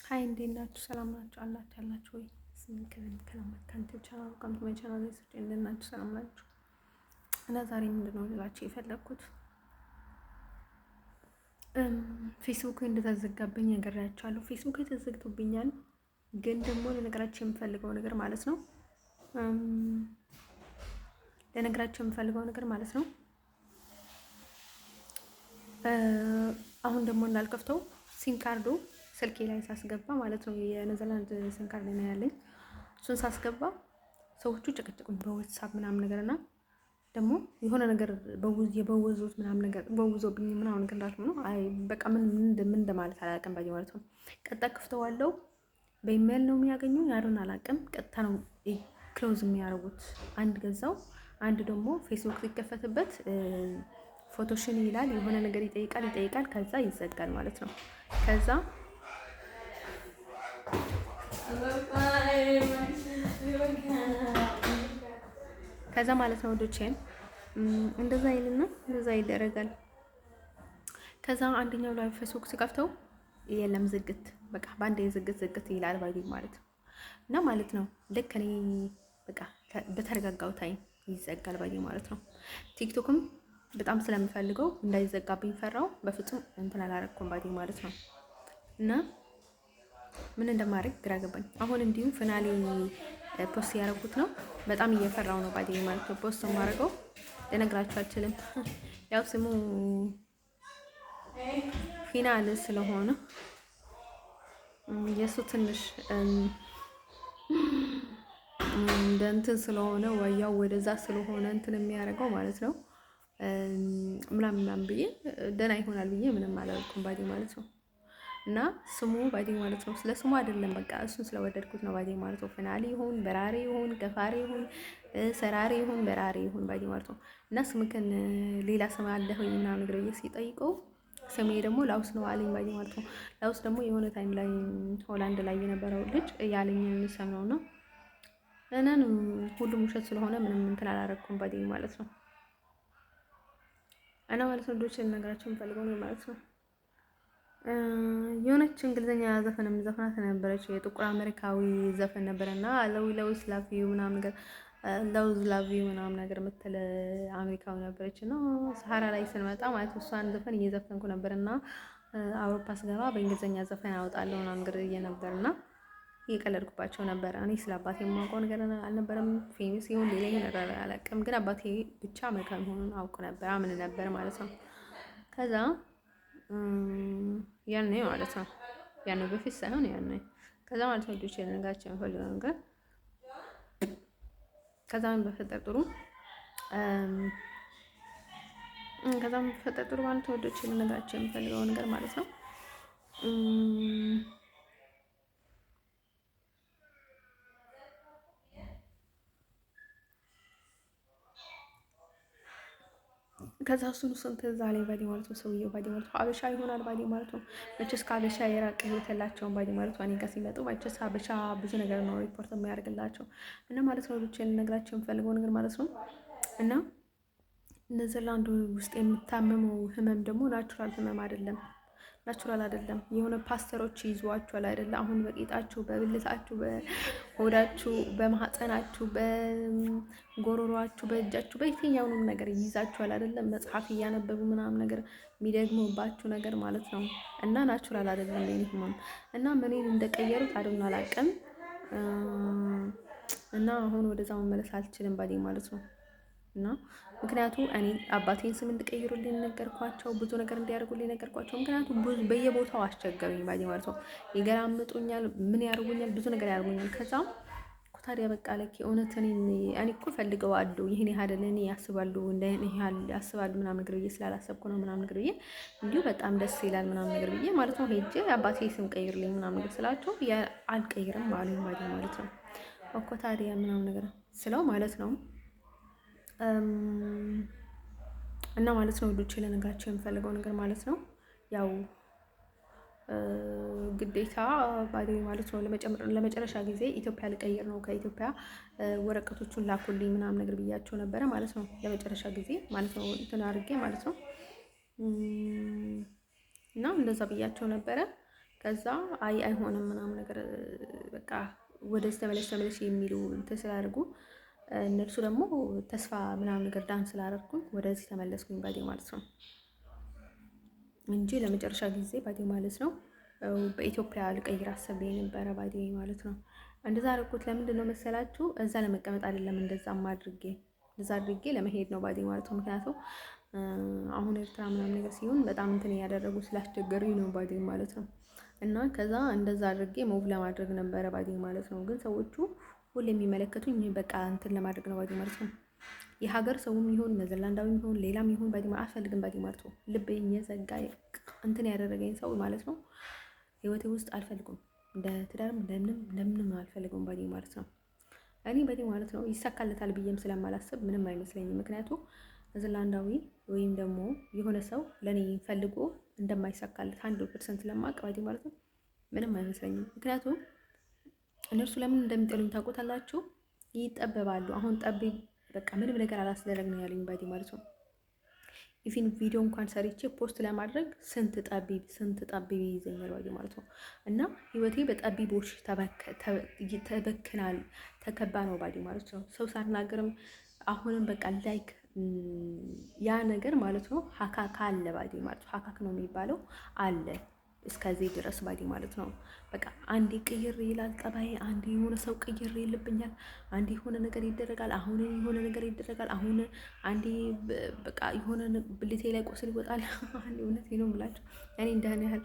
ሀይ እንዴት ናችሁ? ሰላም ናችሁ? አላችሁ ያላችሁ ወይ? ከላማካንቴ ቻናል ካምፕመን ቻናል ላይ ስጭ እንዴት ናችሁ? ሰላም ናችሁ? እና ዛሬ ምንድነው ልላችሁ የፈለኩት ፌስቡክ እንደተዘጋብኝ ነግሬያችኋለሁ። ፌስቡክ ተዘግቶብኛል፣ ግን ደግሞ ለነገራችሁ የምፈልገው ነገር ማለት ነው አሁን ደግሞ እንዳልከፍተው ሲም ካርዱ ስልኬ ላይ ሳስገባ ማለት ነው የኔዘርላንድ ሲም ካርድ ነው ያለኝ። እሱን ሳስገባ ሰዎቹ ጭቅጭቁኝ በዋትስአፕ ምናምን ነገርና ደግሞ የሆነ ነገር የበወዙት ምናምን ነገር በውዞብኝ ምናምን ነገር እንዳልኩ ነው። አይ በቃ ምን እንደማለት አላውቅም ባይ ማለት ነው። ቀጥታ ከፍተዋለሁ። በኢሜል ነው የሚያገኙኝ ያሉን አላውቅም። ቀጥታ ነው ክሎዝ የሚያደርጉት። አንድ ገዛው፣ አንድ ደግሞ ፌስቡክ ሲከፈትበት ፎቶሽን ይላል፣ የሆነ ነገር ይጠይቃል፣ ከዛ ይዘጋል ማለት ነው። ከዛ ማለት ነው ወዶቼን እንደዛ ይልና እንደዛ ይደረጋል። ከዛ አንደኛው ላይ ፌስቡክ ሲከፍተው የለም ዝግት፣ በቃ ባንዴ ዝግት ይላል ባይ ማለት ነው። እና ማለት ነው ልክ እኔ በቃ በተረጋጋው ታይም ይዘጋል ባይ ማለት ነው። ቲክቶክም በጣም ስለምፈልገው እንዳይዘጋብኝ ፈራው፣ በፍጹም እንትን አላረኩም ባይ ማለት ነው። እና ምን እንደማድረግ ግራ ገባኝ። አሁን እንዲሁ ፊናሌ ፖስት ያደረጉት ነው። በጣም እየፈራው ነው ባይ ማለት ነው። ፖስት ማድረገው ልነግራችሁ አልችልም። ያው ስሙ ፊናል ስለሆነ የሱ ትንሽ እንደ እንትን ስለሆነ ወያው ወደዛ ስለሆነ እንትን የሚያደርገው ማለት ነው። ምናምን ብዬ ደህና ይሆናል ብዬ ምንም አላልኩም ባይ ማለት ነው። እና ስሙ ባይ ማለት ነው። ስለ ስሙ አይደለም፣ በቃ እሱን ስለወደድኩት ነው ባይ ማለት ነው። ፊናሊ ይሁን በራሪ ይሁን ገፋሪ ይሁን ሰራሪ ይሁን በራሪ ይሁን ባይ ማለት ነው። እና ስምክን ሌላ ስም አለ ሆይ ምናምን ነገር ሲጠይቀው ስሜ ደግሞ ላውስ ነው አለኝ ባይ ማለት ነው። ላውስ ደግሞ የሆነ ታይም ላይ ሆላንድ ላይ የነበረው ልጅ ያለኝን ሰም ነውና እነን ሁሉም ውሸት ስለሆነ ምንም እንትን አላረኩም ባይ ማለት ነው። እና ማለት ነው ዶች ነገራችን ፈልገው ነው ማለት ነው። የሆነች እንግሊዘኛ ዘፈንም ዘፈናት ነበረች፣ የጥቁር አሜሪካዊ ዘፈን ነበርና ለውዝ ላቭ ዩ ምናምን ነገር ለውዝ ላቭ ዩ ምናምን ነገር የምትል አሜሪካዊ ነበረች። እና ሰሃራ ላይ ስንመጣ ማለት እሷን ዘፈን እየዘፈንኩ ነበርና አውሮፓ ስገባ በእንግሊዘኛ ዘፈን አወጣለሁ ምናምን ነገር እየነበርና እየቀለድኩባቸው ነበር። እኔ ስለ አባቴ የማውቀው ነገር አልነበረም። ፌሚስ ይሁን ሌላ ነገር አላውቅም፣ ግን አባቴ ብቻ መልካም መሆኑን አውቅ ነበር፣ አምን ነበር ማለት ነው። ከዛ ያኔ ማለት ነው ያኔ በፊት ሳይሆን ያኔ ከዛ ማለት ነው ልጆች የነጋቸው የምፈልገው ነገር ከዛም በፈጠር ጥሩ ማለት ነው ልጆች የነጋቸው የምፈልገው ነገር ማለት ነው። ከዛ እሱን ትዝ አለኝ ባይ ማለት ነው። ሰውዬው ባይ ማለት ነው አበሻ ይሆናል ባይ ማለት ነው። መቼስ ከአበሻ የራቀ ህይወት የላቸውም ባይ ማለት ነው። እኔ ጋር ሲመጡ መቼስ አበሻ ብዙ ነገር ነው ሪፖርት የሚያደርግላቸው እና ማለት ነው። ልጅ ልነግራቸው የምፈልገው ነገር ማለት ነው። እና ኔዘርላንድ ውስጥ የምታመመው ህመም ደግሞ ናቹራል ህመም አይደለም፣ ናቹራል አይደለም። የሆነ ፓስተሮች ይዟቸዋል አይደለ? አሁን በቂጣችሁ፣ በብልታችሁ፣ በሆዳችሁ፣ በማህፀናችሁ፣ በጎሮሯችሁ፣ በእጃችሁ፣ በየትኛውንም ነገር ይይዛችኋል አይደለም? መጽሐፍ እያነበቡ ምናምን ነገር የሚደግሙባችሁ ነገር ማለት ነው። እና ናቹራል አይደለም የኔ ህመም እና ምንን እንደቀየሩት አድና አላውቅም። እና አሁን ወደዛ መመለስ አልችልም ባዴ ማለት ነው። እና ምክንያቱ እኔ አባቴን ስም እንድቀይሩልኝ ነገርኳቸው፣ ብዙ ነገር እንዲያደርጉልኝ ነገርኳቸው። ምክንያቱም ብዙ በየቦታው አስቸገሩኝ ባይ ማለት ነው። ይገላምጡኛል፣ ምን ያደርጉኛል፣ ብዙ ነገር ያደርጉኛል። ከዛም ታዲያ በቃ ለኪ እውነት እኔ እኮ ፈልገዋለሁ ይሄን ያህል እኔ ያስባሉ እንደ ያህል ያስባሉ ምናምን ነገር ብዬ ስላላሰብኩ ነው ምናምን ነገር ብዬ እንዲሁ በጣም ደስ ይላል ምናምን ነገር ብዬ ማለት ነው። ሄጄ አባቴ ስም ቀይርልኝ ምናምን ነገር ስላቸው አልቀይርም አሉኝ ማለት ነው። እኮ ታዲያ ምናምን ነገር ስለው ማለት ነው እና ማለት ነው ልጆቼ ለነጋቸው የምፈልገው ነገር ማለት ነው ያው ግዴታ ባዲ ማለት ነው ለመጨረሻ ጊዜ ኢትዮጵያ ልቀይር ነው። ከኢትዮጵያ ወረቀቶቹን ላኩልኝ ምናምን ነገር ብያቸው ነበረ ማለት ነው። ለመጨረሻ ጊዜ ማለት ነው እንትን አድርጌ ማለት ነው እና እንደዛ ብያቸው ነበረ። ከዛ አይሆንም ምናምን ነገር በቃ ወደዚህ ተመለሽ የሚሉ እንትን ስላደርጉ እነርሱ ደግሞ ተስፋ ምናምን ነገር ዳን ስላደረግኩኝ ወደዚህ ተመለስኩኝ ባዴ ማለት ነው እንጂ ለመጨረሻ ጊዜ ባዴ ማለት ነው በኢትዮጵያ ልቀይር አሰብ የነበረ ባዴ ማለት ነው። እንደዛ አደረኩት። ለምንድን ነው መሰላችሁ? እዛ ለመቀመጥ አይደለም እንደዛም አድርጌ እንደዛ አድርጌ ለመሄድ ነው ባዴ ማለት ነው። ምክንያቱም አሁን ኤርትራ ምናምን ነገር ሲሆን በጣም እንትን እያደረጉ ስላስቸገሩኝ ነው ባዴ ማለት ነው። እና ከዛ እንደዛ አድርጌ ሙቭ ለማድረግ ነበረ ባዴ ማለት ነው። ግን ሰዎቹ ሁሌ የሚመለከቱኝ በቃ እንትን ለማድረግ ነው ባዴ ማለት ነው። የሀገር ሰውም ይሁን ኔዘርላንዳዊም ይሁን ሌላም ይሁን ባዴ ማለት አልፈልግም ባዴ ማለት ነው። ልቤን የዘጋ እንትን ያደረገኝ ሰው ማለት ነው ህይወቴ ውስጥ አልፈልጉም። እንደ ትዳርም ለምንም አልፈልገውም ባዴ ማለት ነው። እኔ ባዴ ማለት ነው ይሳካለታል ብዬም ስለማላስብ ምንም አይመስለኝም። ምክንያቱም ኔዘርላንዳዊ ወይም ደግሞ የሆነ ሰው ለኔ ፈልጎ እንደማይሳካለት 100% ስለማውቅ ባዴ ማለት ነው ምንም አይመስለኝም። ምክንያቱም እነርሱ ለምን እንደሚጠሉኝ ታውቁታላችሁ? ይጠበባሉ። አሁን ጠቢ በቃ ምንም ነገር አላስደረግ ነው ያለኝ ባዴ ማለት ነው። ኢፊን ቪዲዮ እንኳን ሰርቼ ፖስት ለማድረግ ስንት ጠቢ ይዘኛል ባዴ ማለት ነው። እና ህይወቴ በጠቢቦች ተበክናል ተከባ ነው ባዴ ማለት ነው። ሰው ሳናገርም አሁንም በቃ ላይክ ያ ነገር ማለት ነው ሀካካ አለ ባዴ ማለት ነው። ሀካክ ነው የሚባለው አለ እስከዚህ ድረስ ባዴ ማለት ነው። በቃ አንዴ ቅይር ይላል ጠባዬ፣ አንዴ የሆነ ሰው ቅይር ይልብኛል፣ አንዴ የሆነ ነገር ይደረጋል፣ አሁን የሆነ ነገር ይደረጋል፣ አሁን አንዴ በቃ የሆነ ብልቴ ላይ ቁስል ይወጣል። አንዴ እውነቴ ነው የምላቸው እኔ እንደኔ ያህል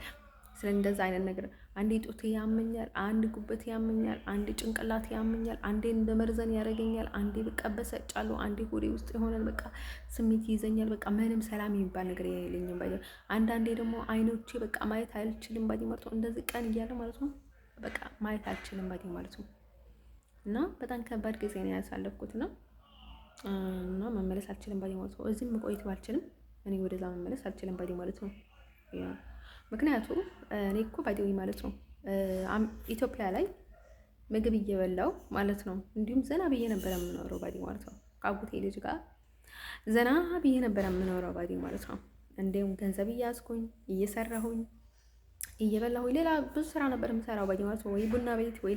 ስለ እንደዛ አይነት ነገር አንዴ ጡቴ ያመኛል፣ አንዴ ጉበቴ ያመኛል፣ አንዴ ጭንቅላቴ ያመኛል፣ አንዴ እንደ መርዘን ያደርገኛል፣ አንዴ በቃ በሰጫለሁ፣ አንዴ ሆዴ ውስጥ የሆነ በቃ ስሜት ይይዘኛል። በቃ ምንም ሰላም የሚባል ነገር የለኝም ባዴ። አንዳንዴ ደግሞ አይኖቼ በቃ ማየት አልችልም ባዴ ማለት ነው። እንደዚህ ቀን እያለ ማለት ነው በቃ ማየት አልችልም ባዴ ማለት ነው። እና በጣም ከባድ ጊዜ ነው ያሳለፍኩት እና መመለስ አልችልም ባዴ ማለት ነው። እዚህም መቆየት ባልችልም እኔ ወደዛ መመለስ አልችልም ባዴ ማለት ነው። ምክንያቱም እኔ እኮ ባዴ ማለት ነው ኢትዮጵያ ላይ ምግብ እየበላው ማለት ነው እንዲሁም ዘና ብዬ ነበር የምኖረው ባዴ ማለት ነው። ከአጎቴ ልጅ ጋር ዘና ብዬ ነበር የምኖረው ባዴ ማለት ነው። እንዲሁም ገንዘብ እያዝኩኝ እየሰራሁኝ እየበላሁኝ ሌላ ብዙ ስራ ነበር የምሰራው ባዴ ማለት ነው። ወይ ቡና ቤት ወይ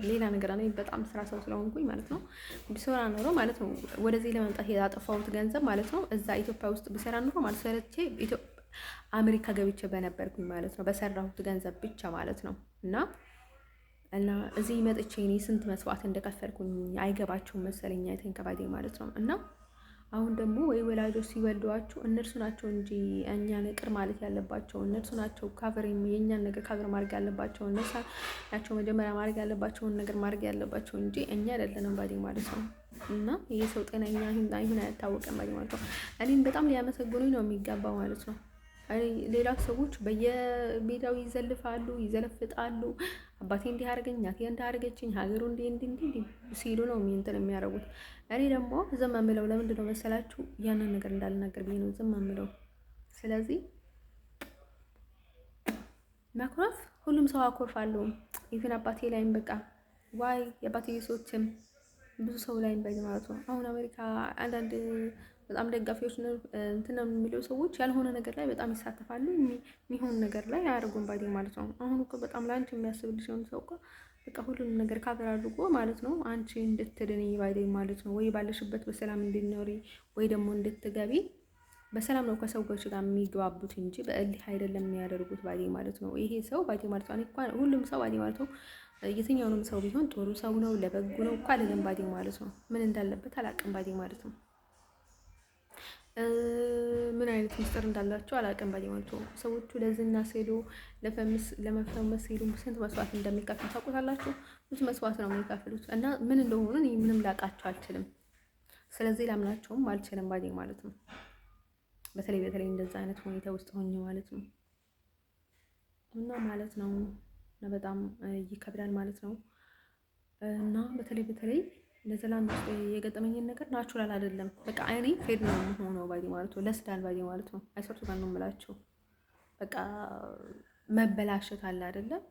ሌላ ነገር እኔ በጣም ስራ ሰው ስለሆንኩኝ ማለት ነው ቢሰራ ኖሮ ማለት ነው ወደዚህ ለመምጣት ያጠፋሁት ገንዘብ ማለት ነው እዛ ኢትዮጵያ ውስጥ ቢሰራ ኖሮ ማለት ሰለቼ አሜሪካ ገብቼ በነበርኩኝ ማለት ነው በሰራሁት ገንዘብ ብቻ ማለት ነው። እና እዚህ መጥቼ እኔ ስንት መስዋዕት እንደከፈልኩኝ አይገባቸውም መሰለኝ አይተንከባዴ ማለት ነው። እና አሁን ደግሞ ወይ ወላጆች ሲወልዷችሁ እነርሱ ናቸው እንጂ እኛን ይቅር ማለት ያለባቸው፣ እነርሱ ናቸው የእኛን ነገር ካቨር ማድረግ ያለባቸው፣ እነርሱ ናቸው መጀመሪያ ማድረግ ያለባቸውን ነገር ማድረግ ያለባቸው እንጂ እኛ አይደለንም ባዴ ማለት ነው። እና ይሄ ሰው ጤነኛ ይሁን አይታወቅም ባዴ ማለት ነው። እኔን በጣም ሊያመሰግኑኝ ነው የሚገባው ማለት ነው። ሌላ ሰዎች በየሜዳው ይዘልፋሉ፣ ይዘለፍጣሉ። አባቴ እንዲህ አደረገኝ፣ እናቴ እንዲህ አደረገችኝ፣ ሀገሩ እንዲህ ሲሉ ነው እንትን የሚያደርጉት። እኔ ደግሞ ዝም የምለው ለምንድን ነው መሰላችሁ? ያንን ነገር እንዳልናገር ብዬ ነው ዝም የምለው። ስለዚህ ማኩረፍ ሁሉም ሰው አኮርፋለሁ። ኢቭን አባቴ ላይም በቃ ዋይ የአባቴ ሰዎችም ብዙ ሰው ላይም ማለት ነው። አሁን አሜሪካ አንዳንድ በጣም ደጋፊዎች እንትን የሚለው ሰዎች ያልሆነ ነገር ላይ በጣም ይሳተፋሉ፣ የሚሆን ነገር ላይ አያደርጉም ባዴ ማለት ነው። አሁን እኮ በጣም ለአንቺ የሚያስብልሽ የሆነ ሰው እኮ በቃ ሁሉንም ነገር ካቨር አድርጎ ማለት ነው አንቺ እንድትድኒ ባዴ ማለት ነው። ወይ ባለሽበት በሰላም እንድትኖሪ ወይ ደግሞ እንድትገቢ በሰላም ነው ከሰዎች ጋር የሚግባቡት እንጂ በእልህ አይደለም የሚያደርጉት ባዴ ማለት ነው። ይሄ ሰው ባዴ ማለት ነው ሁሉም ሰው ባዴ ማለት ነው የትኛውንም ሰው ቢሆን ጥሩ ሰው ነው ለበጎ ነው እኮ አይደለም ባዴ ማለት ነው። ምን እንዳለበት አላውቅም ባዴ ማለት ነው። ምን አይነት ምስጢር እንዳላቸው አላውቅም ባዴ ማለት ነው። ሰዎቹ ለዝና ሲሉ ለመፈመስ ሲሉ ስንት መስዋዕት እንደሚከፍሉ ታውቁታላችሁ? ብዙ መስዋዕት ነው የሚከፍሉት እና ምን እንደሆኑ እኔ ምንም ላውቃቸው አልችልም። ስለዚህ ላምናቸውም አልችልም ባዴ ማለት ነው። በተለይ እንደዛ አይነት ሁኔታ ውስጥ ሆኜ ማለት ነው እና ማለት ነው በጣም ይከብዳል ማለት ነው። እና በተለይ ኔዘርላንድ ውስጥ የገጠመኝን ነገር ናቹራል አይደለም። በቃ እኔ ፌድ ነው የምሆነው ባዴ ማለት ነው። ለስዳል ባዴ ማለት ነው። አይሰርቱ ጋር ነው የምላቸው። በቃ መበላሸት አለ አይደለም።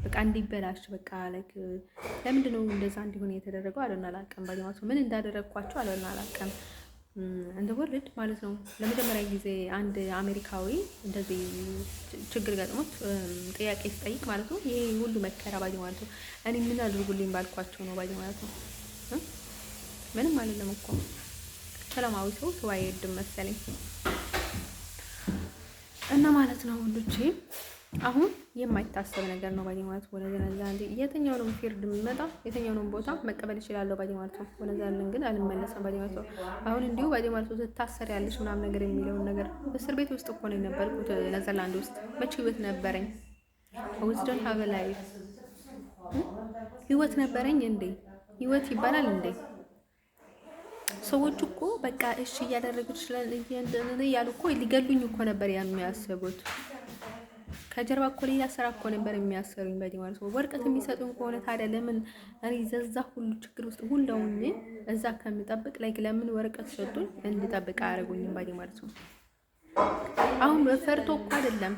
በቃ እንዲበላሽ በቃ ላይክ ለምንድን ነው እንደዛ እንዲሆን የተደረገው አለና አላውቅም ባዴ ማለት ነው። ምን እንዳደረግኳቸው አለና አላውቅም። እንደወርድ ማለት ነው። ለመጀመሪያ ጊዜ አንድ አሜሪካዊ እንደዚህ ችግር ገጥሞት ጥያቄ ሲጠይቅ ማለት ነው ይሄ ሁሉ መከራ ባዲ ማለት ነው እኔ ምን አድርጉልኝ ባልኳቸው ነው ባዲ ማለት ነው። ምንም አይደለም እኮ ሰላማዊ ሰው አይወድም መሰለኝ እና ማለት ነው ሁሉቼ አሁን የማይታሰብ ነገር ነው ባዲ ማለት ወደ ዘነዛንዴ የትኛውንም ፊርድ የሚመጣ የትኛውንም ቦታ መቀበል ይችላል ባዲ ማለት ነው። ወደ ዘነዛን ግን አልመለሰም ባዲ ማለት ነው። አሁን እንዲሁ ባዲ ማለት ትታሰር ያለሽ ምናምን ነገር የሚለውን ነገር እስር ቤት ውስጥ እኮ ነው የነበርኩት ኔዘርላንድ ውስጥ መቼ ህይወት ነበረኝ? ዊዝደን ሀቭ ላይፍ ህይወት ነበረኝ እንዴ? ህይወት ይባላል እንዴ? ሰዎች እኮ በቃ እሺ እያደረጉት ይችላል እያሉ እኮ ሊገሉኝ እኮ ነበር ያን የሚያስቡት። ከጀርባ እኮ ሌላ ስራ እኮ ነበር የሚያሰሩኝ ባዲ ማለት ነው። ወረቀት የሚሰጡን ከሆነ ታዲያ ለምን እኔ ዘዛ ሁሉ ችግር ውስጥ ሁሉውን እዛ ከምጠብቅ ላይ ለምን ወረቀት ሰጡኝ እንድጠብቅ አያደርጉኝም ባዲ ማለት ነው። አሁን በፈርቶ እኮ አይደለም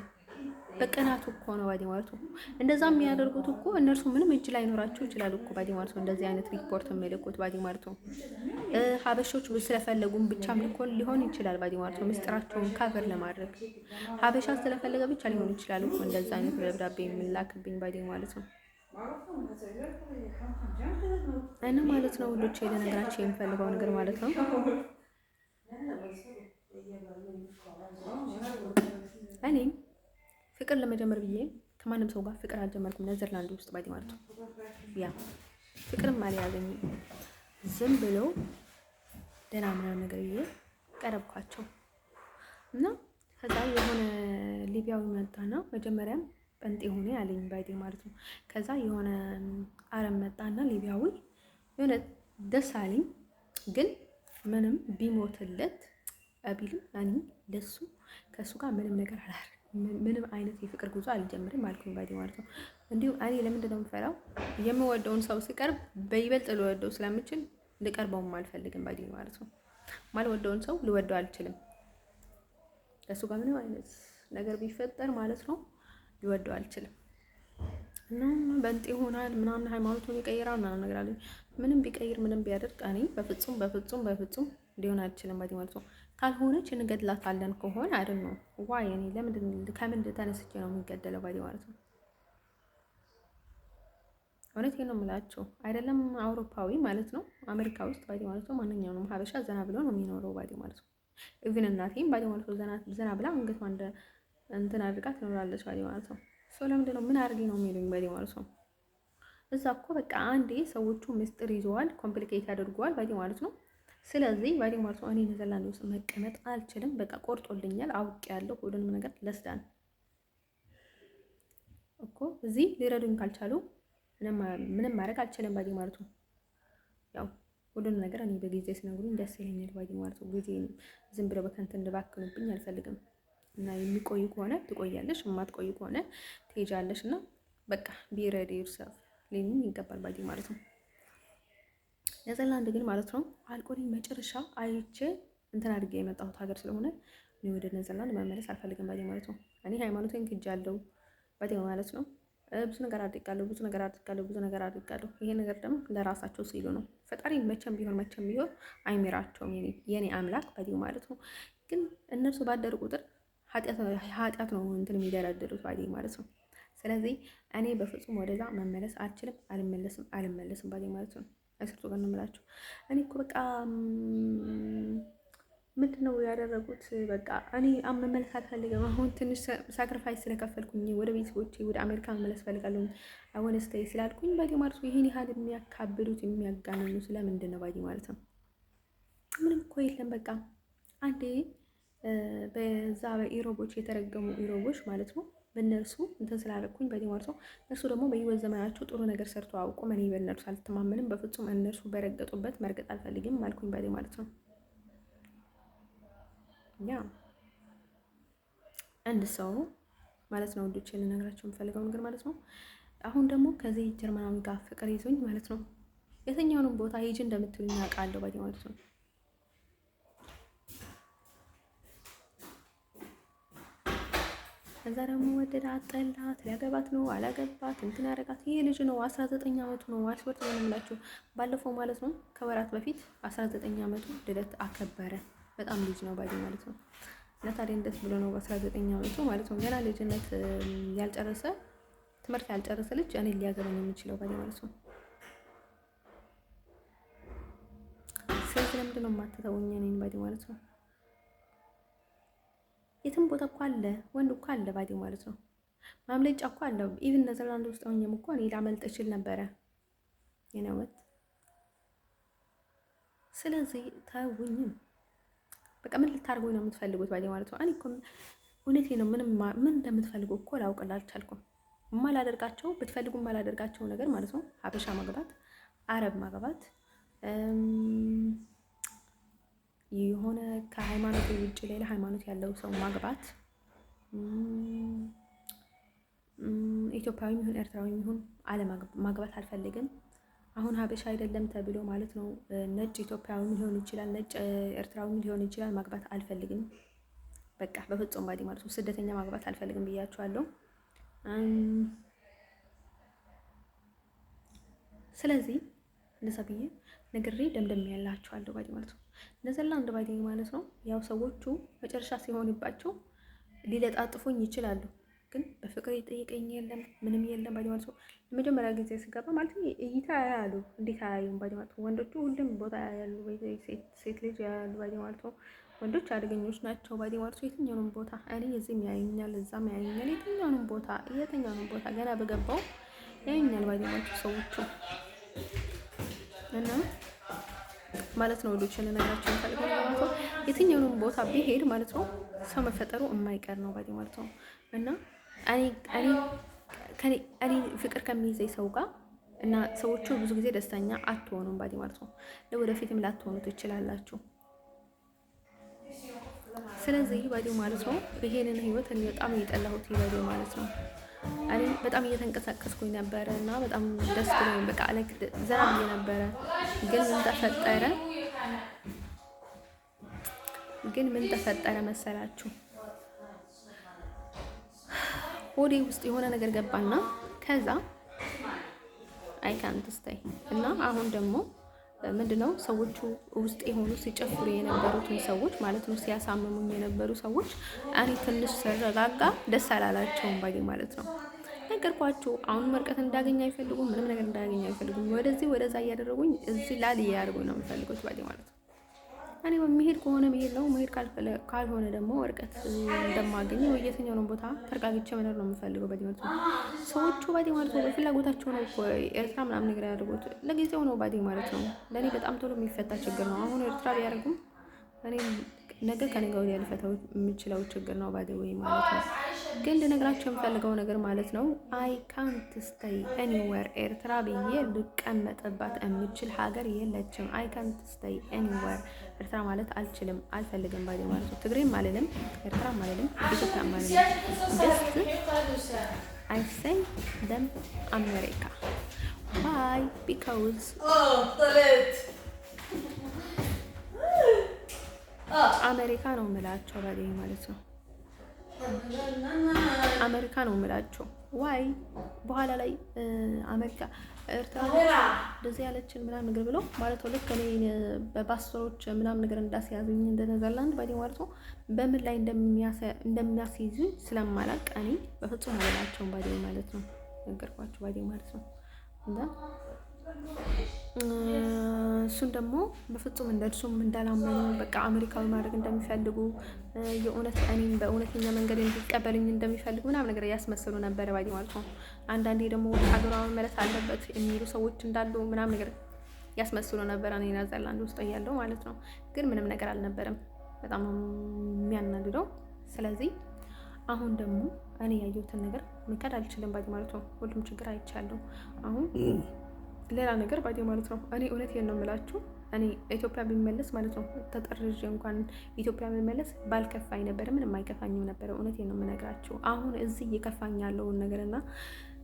በቀናቱ እኮ ነው ባዲ ማለት ነው። እንደዛ የሚያደርጉት እኮ እነርሱ ምንም እጅ ላይ ኖራቸው ይችላል እኮ ባዲ ማለት ነው። እንደዚህ አይነት ሪፖርት የሚልኩት ባዲ ማለት ነው። ሀበሾች ስለፈለጉም ብቻም ሊሆን ይችላል ባዲ ማለት ነው። ምስጢራቸውን ካቨር ለማድረግ ሀበሻ ስለፈለገ ብቻ ሊሆን ይችላል እኮ እንደዛ አይነት ደብዳቤ የሚላክብኝ ባዲ ማለት ነው። እና ማለት ነው ሁሉቼ ለነገራቸው የሚፈልገው ነገር ማለት ነው እኔ ፍቅር ለመጀመር ብዬ ከማንም ሰው ጋር ፍቅር አልጀመርኩም ኔዘርላንድ ውስጥ ባዲ ማለት ነው። ያ ፍቅርም አልያዘኝም ዝም ብለው ደህና ምናምን ነገር ብዬ ቀረብኳቸው እና ከዛ የሆነ ሊቢያዊ መጣና መጀመሪያም ጴንጤ ሆነ ያለኝ ባይዴ ማለት ነው። ከዛ የሆነ አረብ መጣና ሊቢያዊ የሆነ ደስ አለኝ፣ ግን ምንም ቢሞትለት አቢልም እኔ ለሱ ከሱ ጋር ምንም ነገር አላደርግም፣ ምንም አይነት የፍቅር ጉዞ አልጀምርም አልኩኝ ባይዴ ማለት ነው። እንዲሁ እኔ ለምንድን ነው የምፈራው? የምወደውን ሰው ሲቀርብ በይበልጥ ልወደው ስለምችል ልቀርበውም አልፈልግም ባይዴ ማለት ነው። ማልወደውን ሰው ልወደው አልችልም። ከሱ ጋር ምንም አይነት ነገር ቢፈጠር ማለት ነው ልወደው አልችልም። እና በንጤ ይሆናል ምናምን ሃይማኖቱን ይቀይራል ምናምን ነገር አለኝ። ምንም ቢቀይር ምንም ቢያደርግ እኔ በፍጹም ሊሆን አልችልም ባይዴ ማለት ነው። ካልሆነች እንገድላታለን ከሆነ አይደል ነው ዋይ እኔ ከምን ተነስቼ ነው የሚገደለው ባይዴ ማለት ነው። እውነቴን ነው የምላቸው። አይደለም አውሮፓዊ ማለት ነው አሜሪካ ውስጥ ባዲ ማለት ነው ማንኛውንም ሀበሻ ዘና ብሎ ነው የሚኖረው ባዲ ማለት ነው። ኢቭን እናቴም ባዲ ማለት ነው ዘና ብላ አንገቷ እንትን አድርጋ ትኖራለች ባዲ ማለት ነው። ሰው ለምንድን ነው ምን አድርጌ ነው የሚሉኝ ባዲ ማለት ነው። እዛ እኮ በቃ አንዴ ሰዎቹ ምስጢር ይዘዋል፣ ኮምፕሊኬት ያደርገዋል ባዲ ማለት ነው። ስለዚህ ባዲ ማለት ነው እኔ ኔዘርላንድ ውስጥ መቀመጥ አልችልም። በቃ ቆርጦልኛል፣ አውቄያለሁ ሁሉንም ነገር ለስዳን እኮ እዚህ ሊረዱኝ ካልቻሉ ምንም ማድረግ አልችልም ባዲ ማለት ነው። ያው ሁሉንም ነገር እኔ በጊዜ ሲነግሩኝ ደስ ይለኛል ባዲ ማለት ነው። ጊዜ ዝም ብለው በከንቱ እንድባክኑብኝ አልፈልግም። እና የሚቆዩ ከሆነ ትቆያለሽ፣ የማትቆዩ ከሆነ ትሄጃለሽ። እና በቃ ቢ ሬዲ ዩርሰልፍ ሊሉኝ ይገባል ባዲ ማለት ነው። ኔዘርላንድ ግን ማለት ነው አልቆልኝ መጨረሻ አይቼ እንትን አድርጌ የመጣሁት ሀገር ስለሆነ እኔ ወደ ኔዘርላንድ መመለስ አልፈልግም ባዲ ማለት ነው። እኔ ሃይማኖቴን ክጃለሁ ባዲ ማለት ነው። ብዙ ነገር አድርጋለሁ። ይሄ ነገር ደግሞ ለራሳቸው ሲሉ ነው። ፈጣሪ መቼም ቢሆን አይምራቸውም የኔ አምላክ ባዲው ማለት ነው። ግን እነርሱ ባደሩ ቁጥር ኃጢአት ነው እንትን የሚደረድሩት ባዲ ማለት ነው። ስለዚህ እኔ በፍጹም ወደዛ መመለስ አልችልም፣ አልመለስም ባዲ ማለት ነው። አይስርቱ ጋር ነው የምላቸው። እኔ እኮ በቃ ምንድን ነው ያደረጉት? በቃ እኔ መመለስ አልፈልግም። አሁን ትንሽ ሳክሪፋይስ ስለከፈልኩኝ ወደ ቤተሰቦቼ ወደ አሜሪካ መመለስ ፈልጋለሁ አወነስተይ ስላልኩኝ ባዲ ማለት ነው። ይሄን ያህል የሚያካብዱት የሚያጋነኑ ስለምንድን ነው ባዲ ማለት ነው? ምንም እኮ የለም። በቃ አንዴ በዛ በኢሮቦች የተረገሙ ኢሮቦች ማለት ነው በእነርሱ እንትን ስላደረኩኝ ባዲ ማለት ነው። እነርሱ ደግሞ በህይወት ዘመናቸው ጥሩ ነገር ሰርቶ አውቁም። እኔ በእነርሱ አልተማመንም። በፍጹም እነርሱ በረገጡበት መርገጥ አልፈልግም አልኩኝ ባዲ ማለት ነው። ያ አንድ ሰው ማለት ነው ወንዶች ልነግራቸው የምፈልገው ነገር ማለት ነው። አሁን ደግሞ ከዚህ ጀርመናዊ ጋር ፍቅር ይዞኝ ማለት ነው የትኛውንም ቦታ ሂጂ እንደምትሉኝ አውቃለሁ ባዲ ማለት ነው። እዛ ደግሞ ወደዳ አጠላት፣ ሊያገባት ነው አላገባት እንትን ያደረጋት ይሄ ልጅ ነው። 19 ዓመቱ ነው። አስወርት ነው የምላችሁ። ባለፈው ማለት ነው ከወራት በፊት 19 ዓመቱ ልደት አከበረ። በጣም ልጅ ነው ባዲ ማለት ነው። እና ታዲያ እንደት ብሎ ነው በ19 ዓመቱ ማለት ነው ገና ልጅነት ያልጨረሰ ትምህርት ያልጨረሰ ልጅ እኔ ሊያገባኝ የሚችለው ባዲ ማለት ነው። ስለዚህ ለምንድን ነው የማትተውኝ እኔን ባዲ ማለት ነው? የትም ቦታ እኮ አለ፣ ወንድ እኮ አለ ባዲ ማለት ነው። ማምለጫ እኮ አለ። ኢቭን ኔዘርላንድ ውስጥ ሆኜም እኮ እኔ ላመልጥ እችል ነበረ የነወት። ስለዚህ ተውኝም በቃ። ምን ልታርጉኝ ነው የምትፈልጉት ባዲ ማለት ነው? እኔ እኮ እውነቴ ነው። ምን እንደምትፈልጉ እኮ ላውቅላ አልቻልኩም። ማላደርጋቸው ብትፈልጉ ማላደርጋቸው ነገር ማለት ነው ሀበሻ ማግባት፣ አረብ ማግባት፣ የሆነ ከሃይማኖት ውጭ ሌላ ሃይማኖት ያለው ሰው ማግባት፣ ኢትዮጵያዊ ይሁን ኤርትራዊ ይሁን ማግባት አልፈልግም። አሁን ሀበሻ አይደለም ተብሎ ማለት ነው ነጭ ኢትዮጵያዊ ሊሆን ይችላል፣ ነጭ ኤርትራዊ ሊሆን ይችላል። ማግባት አልፈልግም በቃ በፍጹም ባዲ ማለት ነው። ስደተኛ ማግባት አልፈልግም ብያቸዋለሁ። ስለዚህ እንደዛ ብዬ ነግሬ ደምደም ያላቸዋለሁ ባዲ ማለት ነው። ኔዘርላንድ ባዲ ማለት ነው ያው ሰዎቹ መጨረሻ ሲሆንባቸው ሊለጣጥፉኝ ይችላሉ፣ ግን በፍቅር የጠየቀኝ የለም ምንም የለም ባዲ ማለት ነው። ለመጀመሪያ ጊዜ ስገባ ማለት ነው እይታ ያያሉ። እንዴት አያዩም ባዲ ማለት ነው? ወንዶቹ ሁሉም ቦታ ያያሉ፣ ሴት ልጅ ያያሉ ባዲ ማለት ነው። ወንዶች አደገኞች ናቸው ባዲ ማለት ነው። የትኛውንም ቦታ እኔ እዚህም ያዩኛል፣ እዛም ያዩኛል። የትኛውንም ቦታ ገና በገባው ያዩኛል ባዲ ማለት ነው ሰዎቹ እና ማለት ነው ወዶች ለነገራችን ፈልገው ማለት ነው። የትኛውንም ቦታ ቢሄድ ማለት ነው ሰው መፈጠሩ የማይቀር ነው ባዲ ማለት ነው። እና እኔ ፍቅር ከሚይዘኝ ሰው ጋር እና ሰዎቹ ብዙ ጊዜ ደስተኛ አትሆኑም ባዲ ማለት ነው። ለወደፊትም ላትሆኑ ትችላላችሁ። ስለዚህ ባዲ ማለት ነው ይሄንን ህይወት እኔ በጣም እየጠላሁት ባዲ ማለት ነው። እኔ በጣም እየተንቀሳቀስኩኝ ነበረ እና በጣም ደስ ብሎኝ በቃ አለክ ዘና ብዬ ነበረ። ግን ምን ተፈጠረ መሰላችሁ? ሆዴ ውስጥ የሆነ ነገር ገባና ከዛ አይ ካንት ስታይ እና አሁን ደግሞ ምንድነው ሰዎቹ ውስጥ የሆኑ ሲጨፍሩ የነበሩትን ሰዎች ማለት ነው ሲያሳምሙኝ የነበሩ ሰዎች እኔ ትንሽ ስረጋጋ ደስ አላላቸውም ባይ ማለት ነው። ነገርኳቸው። አሁን ወረቀት እንዳገኝ አይፈልጉም፣ ምንም ነገር እንዳገኝ አይፈልጉም። ወደዛ እያደረጉኝ እዚህ ላል ያርጉኝ ነው የሚፈልጉት ባይ ማለት ነው። እኔ በሚሄድ ከሆነ መሄድ ነው፣ መሄድ ካልሆነ ደግሞ ወረቀት እንደማገኝ ወይ የትኛውንም ቦታ ተረጋግቼ መኖር ነው የምፈልገው ባዲ ማለት ነው። ሰዎቹ ባዲ ማለት ነው በፍላጎታቸው ነው እኮ ኤርትራ ምናምን ነገር ያደርጉት ለጊዜው ነው ባዲ ማለት ነው። ለእኔ በጣም ቶሎ የሚፈታ ችግር ነው። አሁን ኤርትራ ቢያደርጉም እኔ ነገ ከነገ ወዲያ ልፈታው የምችለው ችግር ነው ባዲ ወይ ማለት ነው። ግን ልነግራቸው የምፈልገው ነገር ማለት ነው አይ ካንት ስቴይ ኤኒዌር ኤርትራ ብዬ ልቀመጥባት የምችል ሀገር የለችም። አይ ካንት ስቴይ ኤኒዌር ኤርትራ ማለት አልችልም፣ አልፈልግም ባዲ ማለት ነው። ትግሬም አልልም፣ ኤርትራም አልልም፣ ኢትዮጵያም አልልም። ጀስት አይ ሴይ ደም አሜሪካ ዋይ ቢካውዝ አሜሪካ ነው የምላቸው ባዲ ማለት ነው። አሜሪካ ነው የምላቸው ዋይ በኋላ ላይ አሜሪካ ኤርትራ እንደዚህ ያለችን ምናምን ነገር ብለው ማለት ነው። ልክ እኔ በፓስፖርቶች ምናምን ነገር እንዳስያዙኝ እንደ ኔዘርላንድ ባዲ ማለት ነው በምን ላይ እንደሚያስይዙኝ ስለማላውቅ እኔ በፍጹም አልላቸውም ባዲ ማለት ነው። ነገርኳቸው ባዲ ማለት ነው። እና እሱን ደግሞ በፍጹም እንደሱም እንዳላመኑ በቃ አሜሪካዊ ማድረግ እንደሚፈልጉ የእውነት እኔን በእውነተኛ መንገድ እንዲቀበልኝ እንደሚፈልጉ ምናምን ነገር ያስመስሉ ነበር ባዲ ማለት ነው። አንዳንዴ ደግሞ ወደ ሀገሯ መመለስ አለበት የሚሉ ሰዎች እንዳሉ ምናምን ነገር ያስመስሉ ነበር እኔ ኔዘርላንድ ውስጥ እያለሁ ማለት ነው። ግን ምንም ነገር አልነበረም። በጣም የሚያናድደው። ስለዚህ አሁን ደግሞ እኔ ያየሁትን ነገር መካድ አልችልም ባዲ ማለት ነው። ሁሉም ችግር አይቻለሁ። አሁን ሌላ ነገር ባዲ ማለት ነው። እኔ እውነቴን ነው የምላችሁ። እኔ ኢትዮጵያ ቢመለስ ማለት ነው ተጠርዤ እንኳን ኢትዮጵያ ቢመለስ ባልከፋኝ ነበር፣ ምንም አይከፋኝም ነበር። እውነቴን ነው የምነግራችሁ። አሁን እዚህ እየከፋኝ ያለውን ነገርና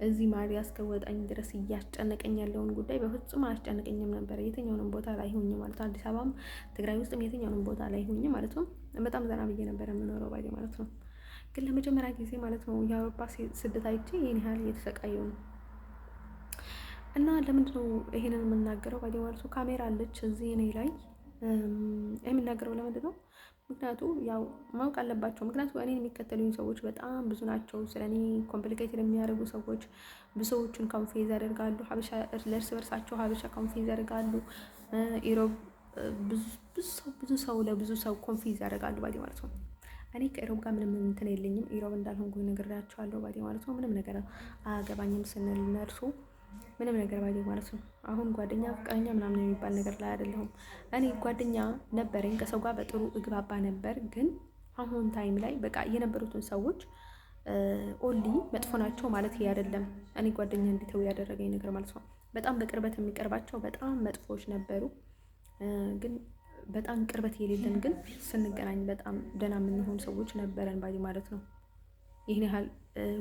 እዚህ ማሪያ እስከወጣኝ ድረስ እያስጨነቀኝ ያለውን ጉዳይ በፍጹም አያስጨንቀኝም ነበር። የትኛውንም ቦታ ላይ ሆኜ ማለት አዲስ አበባም ትግራይ ውስጥም የትኛውንም ቦታ ላይ ሆኜ ማለት ነው በጣም ዘና ብዬ ነበር የምኖረው ባዲ ማለት ነው። ግን ለመጀመሪያ ጊዜ ማለት ነው የአውሮፓ ስደት አይቼ ይህን ያህል እየተሰቃየው ነው። እና ለምንድን ነው ይሄንን የምናገረው? ባዲ ማለት ነው ካሜራ አለች እዚህ እኔ ላይ የምናገረው ለምንድን ነው? ምክንያቱ ያው ማወቅ አለባቸው። ምክንያቱ እኔን የሚከተሉኝ ሰዎች በጣም ብዙ ናቸው። ስለ እኔ ኮምፕሊኬትድ የሚያደርጉ ሰዎች ብዙ ሰዎችን ኮንፌዝ ያደርጋሉ። ሀበሻ ለእርስ በርሳቸው ሀበሻ ኮንፌዝ ያደርጋሉ። ኢሮብ ብዙ ሰው ለብዙ ሰው ኮንፌዝ ያደርጋሉ ባዲ ማለት ነው። እኔ ከኢሮብ ጋር ምንም እንትን የለኝም። ኢሮብ እንዳልሆንኩኝ ነግሬያቸዋለሁ ባዲ ማለት ነው። ምንም ነገር አያገባኝም ስንል ነርሱ ምንም ነገር ባዲ ማለት ነው። አሁን ጓደኛ ፍቅረኛ ምናምን የሚባል ነገር ላይ አይደለሁም። እኔ ጓደኛ ነበረኝ፣ ከሰው ጋር በጥሩ እግባባ ነበር። ግን አሁን ታይም ላይ በቃ የነበሩትን ሰዎች ኦንሊ መጥፎ ናቸው ማለት ይሄ አይደለም። እኔ ጓደኛ እንዲተው ያደረገኝ ነገር ማለት ነው። በጣም በቅርበት የሚቀርባቸው በጣም መጥፎች ነበሩ። ግን በጣም ቅርበት የሌለን ግን ስንገናኝ በጣም ደህና የምንሆን ሰዎች ነበረን ባዲ ማለት ነው። ይህን ያህል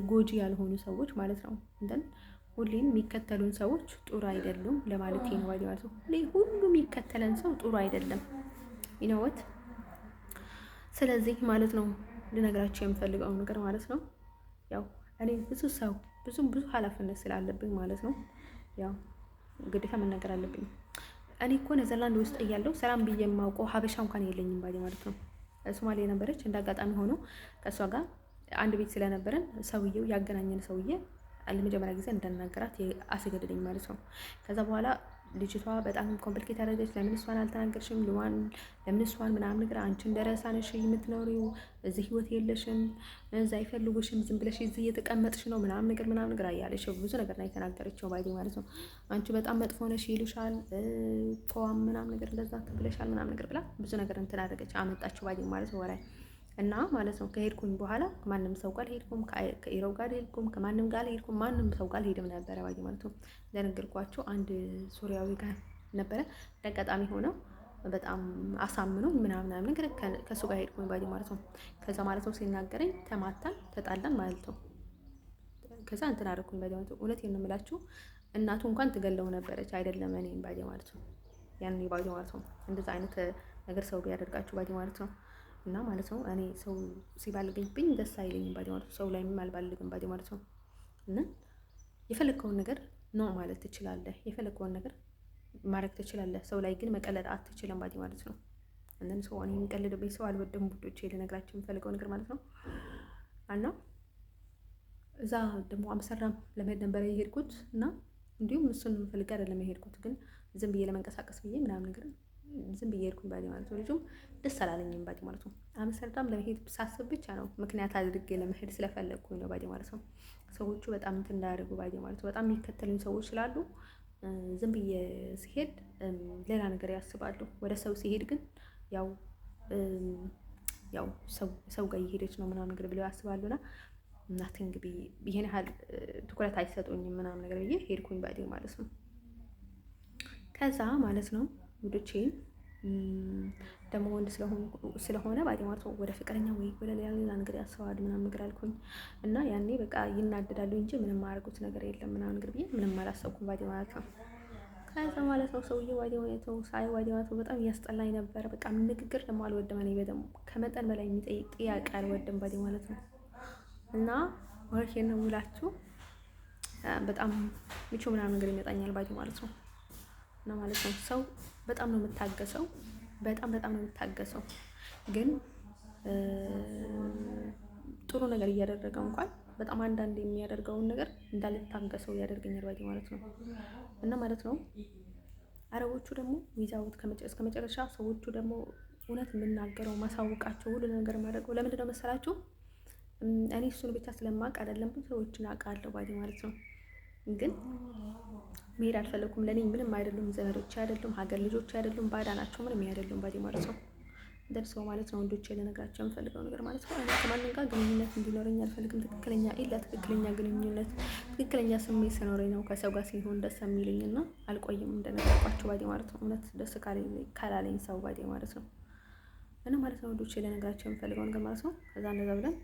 ጎጂ ያልሆኑ ሰዎች ማለት ነው። እንደን ሁሌም የሚከተሉን ሰዎች ጥሩ አይደሉም ለማለት ነው ባዲ ማለት ነው። ሁሉም የሚከተለን ሰው ጥሩ አይደለም ይነወት። ስለዚህ ማለት ነው ልነግራቸው የምፈልገው ነገር ማለት ነው ያው እኔ ብዙ ኃላፊነት ስላለብኝ ማለት ነው ያው ግዴታ መናገር አለብኝ። እኔ እኮ ኔዘርላንድ ውስጥ እያለሁ ሰላም ብዬ የማውቀው ሀበሻ እንኳን የለኝም ባዲ ማለት ነው። ሶማሌ ነበረች እንዳጋጣሚ ሆኖ ከእሷ ጋር አንድ ቤት ስለነበረን ሰውየው ያገናኘን ሰውዬ ለመጀመሪያ ጊዜ እንዳናገራት አስገደደኝ ማለት ነው። ከዛ በኋላ ልጅቷ በጣም ኮምፕሊኬት አደረገች። ለምን እሷን አልተናገርሽም? ለምን እሷን ምናምን ነገር አንቺ እንደረሳ ነሽ የምትኖሪው፣ እዚህ ህይወት የለሽም፣ እዛ አይፈልጉሽም፣ ዝም ብለሽ እዚህ እየተቀመጥሽ ነው ምናምን ነገር አያለሽ። ብዙ ነገር ነው የተናገረችው ባይ ማለት ነው። አንቺ በጣም መጥፎ ነሽ ይሉሻል፣ ፖዋም ምናምን ነገር እንደዛ ትብለሻል ምናምን ነገር ብላ ብዙ ነገር እንትን አደረገች፣ አመጣችው ባይ ማለት ነው ወራይ እና ማለት ነው። ከሄድኩኝ በኋላ ከማንም ሰው ጋር ሄድኩም፣ ከኢሮብ ጋር ሄድኩም፣ ከማንም ጋር ሄድኩም፣ ማንም ሰው ጋር ሄድም ነበረ ባይ ማለት ነው። እንደነገርኳቸው አንድ ሶሪያዊ ጋር ነበረ አጋጣሚ ሆነው በጣም አሳምነው ምናምን ነገር ከሱ ጋር ሄድኩኝ ባይ ማለት ነው። ከዛ ማለት ነው ሲናገረኝ ተማታን፣ ተጣላን ማለት ነው። ከዛ እንትን አደረኩኝ ባይ ማለት ነው። እውነቴን ነው የምላችሁ እናቱ እንኳን ትገለው ነበረች አይደለም እኔን ባይ ማለት ነው። ያኔ ባይ ማለት ነው እንደዛ አይነት ነገር ሰው ቢያደርጋችሁ ባይ ማለት ነው። እና ማለት ነው እኔ ሰው ሲባልግብኝ ደስ አይለኝም ባዲ ማለት ነው። ሰው ላይም አልባልግም ባዲ ማለት ነው። እና የፈለግከውን ነገር ነው ማለት ትችላለህ፣ የፈለግከውን ነገር ማድረግ ትችላለህ። ሰው ላይ ግን መቀለድ አትችልም ባዲ ማለት ነው። እንደን ሰው እኔ የሚቀልድብኝ ሰው አልወድም ቡዶቼ፣ ልነግራችሁ የምፈልገው ነገር ማለት ነው። እና እዛ ደግሞ አምስተርዳም ለመሄድ ነበረ የሄድኩት እና እንዲሁም እሱን ፈልጌ አይደለም የሄድኩት፣ ግን ዝም ብዬ ለመንቀሳቀስ ብዬ ምናምን ነገር ዝም ብዬ ሄድኩኝ ባዲ ማለት ነው። ልጁም ደስ አላለኝም ባዲ ማለት ነው። አምስተርዳም ለመሄድ ሳስብ ብቻ ነው ምክንያት አድርጌ ለመሄድ ስለፈለግኩኝ ነው ባዲ ማለት ነው። ሰዎቹ በጣም እንትን እንዳያደርጉ ባዲ ማለት ነው። በጣም የሚከተሉኝ ሰዎች ስላሉ ዝም ብዬ ሲሄድ ሌላ ነገር ያስባሉ። ወደ ሰው ሲሄድ ግን ያው ሰው ጋር እየሄደች ነው ምናምን ነገር ብለው ያስባሉና እናት እንግዲህ ይሄን ያህል ትኩረት አይሰጡኝም ምናምን ነገር ብዬ ሄድኩኝ ባዲ ማለት ነው። ከዛ ማለት ነው ውዶቼን ደግሞ ወንድ ስለሆነ ባዲ ማለት ነው ወደ ፍቅረኛ ወይ ወደ ሌላ ነገር ያስባል ምናምን ነገር አልኩኝ እና ያኔ በቃ ይናደዳሉ እንጂ ምንም ማድረጉት ነገር የለም ምናምን ነገር ብዬ ምንም አላሰብኩም ባዲ ማለት ነው። ከዛ ማለት ነው ሰውዬው ባዲ ማለት ነው ሳይ ባዲ ማለት ነው በጣም እያስጠላኝ ነበር። በቃ ንግግር ደግሞ አልወድም እኔ በደም ከመጠን በላይ የሚጠይቅ ጥያቄ አልወድም ባዲ ማለት ነው። እና ወርኬን ነው የምላችሁ በጣም ምቹ ምናምን ነገር ይመጣኛል ባዲ ማለት ነው። እና ማለት ነው ሰው በጣም ነው የምታገሰው፣ በጣም ነው የምታገሰው። ግን ጥሩ ነገር እያደረገው እንኳን በጣም አንዳንድ የሚያደርገውን ነገር እንዳልታገሰው ያደርገኛል ባዲ ማለት ነው። እና ማለት ነው አረቦቹ ደግሞ ዊዛውት እስከ መጨረሻ ሰዎቹ ደግሞ እውነት የምናገረው ማሳወቃቸው ሁሉ ነገር ማድረገው ለምንድን ነው መሰላችሁ? እኔ እሱን ብቻ ስለማውቅ አይደለም ብዙ ሰዎችን አውቃለሁ ባዲ ማለት ነው። ግን መሄድ አልፈለኩም። ለኔ ምንም አይደሉም፣ ዘመዶች አይደሉም፣ ሀገር ልጆች አይደሉም፣ ባዳ ናቸው፣ ምንም አይደሉም ባዲ ማለት ነው። ደርሰው ማለት ነው ወንዶች ልነግራቸው የምፈልገው ነገር ማለት ነው ከማንም ጋር ግንኙነት እንዲኖረኝ አልፈልግም። ትክክለኛ ግንኙነት ትክክለኛ ስሜት ሲኖረኝ ነው ከሰው ጋር ሲሆን ደስ የሚለኝ እና አልቆይም እንደነገርኳቸው ባዲ ማለት ነው። እውነት ደስ ካላለኝ ሰው ባዲ ማለት ነው። እና ማለት ነው ወንዶች ልነግራቸው የምፈልገው ነገር ማለት ነው ከዛ እንደዛ ብለን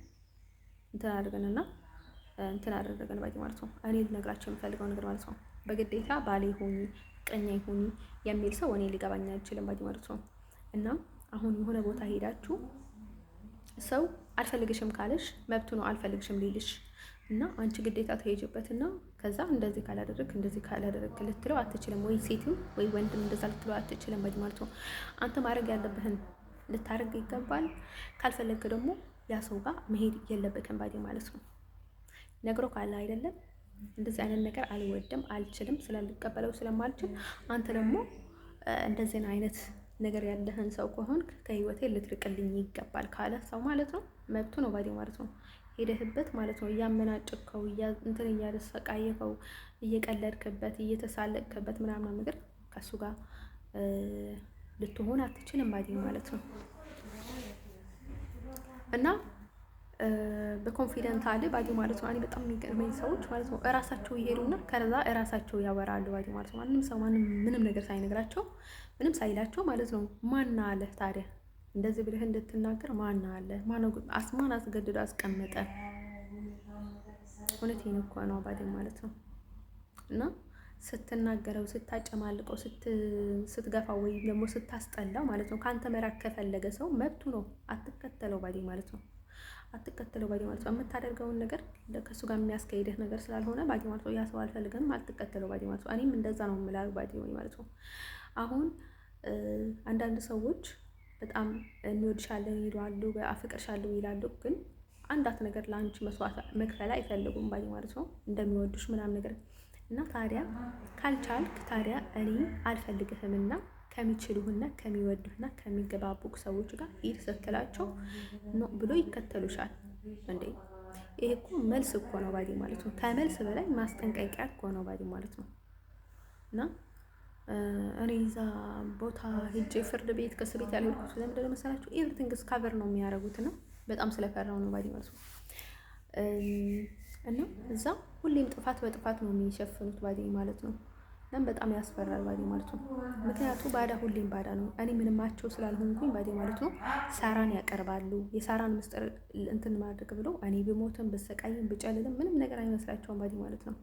እንትን አደረገን ባዲ ማለት ነው። እኔ ልነግራቸው የምፈልገው ነገር ማለት ነው በግዴታ ባሌ ሆኚ ፍቅረኛ ሆኚ የሚል ሰው እኔ ሊገባኝ አይችልም ባዲ ማለት ነው። እና አሁን የሆነ ቦታ ሄዳችሁ ሰው አልፈልግሽም ካለሽ መብቱ ነው አልፈልግሽም ሊልሽ እና አንቺ ግዴታ ተሄጅበትና ከዛ እንደዚህ ካላደረግ ልትለው አትችልም። ወይ ሴትም ወይ ወንድም እንደዛ ልትለው አትችልም ማለት ነው። አንተ ማድረግ ያለብህን ልታደርግ ይገባል። ካልፈለግ ደግሞ ያ ሰው ጋር መሄድ የለበትም ማለት ነው። ነግሮ ካለ አይደለም እንደዚህ አይነት ነገር አልወድም አልችልም ስላልቀበለው ስለማልችል አንተ ደግሞ እንደዚህ አይነት ነገር ያለህን ሰው ከሆንክ ከህይወቴ ልትርቅልኝ ይገባል ካለ ሰው ማለት ነው መብቱ ነው ማለት ነው። ሄደህበት ማለት ነው እያመናጭከው እንትን እያደሰቃየከው እየቀለድክበት እየተሳለቅክበት ምናምን ነገር ከሱ ጋር ልትሆን አትችልም ማለት ነው። እና በኮንፊደንት አለ ማለት ነው። እኔ በጣም የሚገርመኝ ሰዎች ማለት ነው እራሳቸው ይሄዱና ከዛ እራሳቸው ያወራሉ ማለት ነው። ማንም ሰው ምንም ነገር ሳይነግራቸው ምንም ሳይላቸው ማለት ነው። ማን አለ ታዲያ እንደዚህ ብለህ እንድትናገር ማን አለ? ማን አስገድዶ አስቀመጠ? እውነቴን እኮ ነው ማለት ነው። እና ስትናገረው ስታጨማልቀው ስትገፋው ወይም ደግሞ ስታስጠላው ማለት ነው ከአንተ መራቅ ከፈለገ ሰው መብቱ ነው። አትከተለው ማለት ነው። አትከተለው ማለት ነው። የምታደርገውን ነገር ከሱ ጋር የሚያስከይድህ ነገር ስላልሆነ ማለት ነው ያ ሰው አልፈልግም አትከተለው ማለት ነው። እኔም እንደዛ ነው የምላለው ማለት ነው። አሁን አንዳንድ ሰዎች በጣም እንወድሻለን ይላሉ፣ አፍቅርሻለሁ ይላሉ። ግን አንዳት ነገር ለአንቺ መስዋዕት መክፈል አይፈልጉም ማለት ነው እንደሚወዱሽ ምናምን ነገር እና ታዲያ ካልቻልክ ታዲያ እኔ አልፈልግህምና ከሚችሉህና ከሚወዱህና ከሚገባቡቅ ሰዎች ጋር ሂድ ስትላቸው ነው ብሎ ይከተሉሻል እንዴ። ይሄ እኮ መልስ እኮ ነው ማለት ነው። ከመልስ በላይ ማስጠንቀቂያ እኮ ነው ማለት ነው። እና እኔ እዛ ቦታ ሄጄ ፍርድ ቤት ከእስር ቤት ያልሄድኩት ለምንድን ነው መሰላችሁ? ኤቭሪቲንግ ስካቨር ነው የሚያደርጉት እና በጣም ስለፈራው ነው ማለት ነው። እና እዛ ሁሌም ጥፋት በጥፋት ነው የሚሸፍኑት ማለት ነው። እናም በጣም ያስፈራል ማለት ነው። ምክንያቱም ባዳ ሁሌም ባዳ ነው። እኔ ምንማቸው ስላልሆንኩኝ ማለት ነው ሳራን ያቀርባሉ። የሳራን ምስጢር እንትን ማድረግ ብሎ እኔ ብሞትም ብሰቃይም ብጨልልም ምንም ነገር አይመስላቸውም ማለት ነው።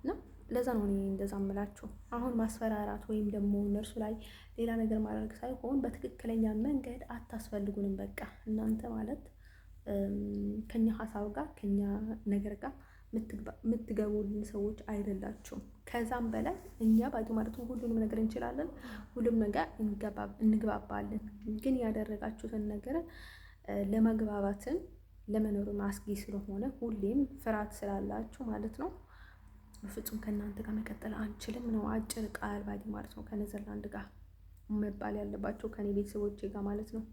እና ለዛ ነው እኔ እንደዛ እምላችሁ። አሁን ማስፈራራት ወይም ደግሞ እነርሱ ላይ ሌላ ነገር ማድረግ ሳይሆን በትክክለኛ መንገድ አታስፈልጉንም። በቃ እናንተ ማለት ከኛ ሀሳብ ጋር ከኛ ነገር ጋር የምትገቡልን ሰዎች አይደላችሁም። ከዛም በላይ እኛ ማለት ነው ሁሉንም ነገር እንችላለን፣ ሁሉም ነገር እንግባባለን። ግን ያደረጋችሁትን ነገር ለመግባባትን ለመኖርም አስጊ ስለሆነ ሁሌም ፍርሃት ስላላችሁ ማለት ነው በፍጹም ከእናንተ ጋር መቀጠል አንችልም ነው አጭር ቃል ማለት ነው። ከኔዘርላንድ ጋር መባል ያለባቸው ከኔ ቤተሰቦቼ ጋር ማለት ነው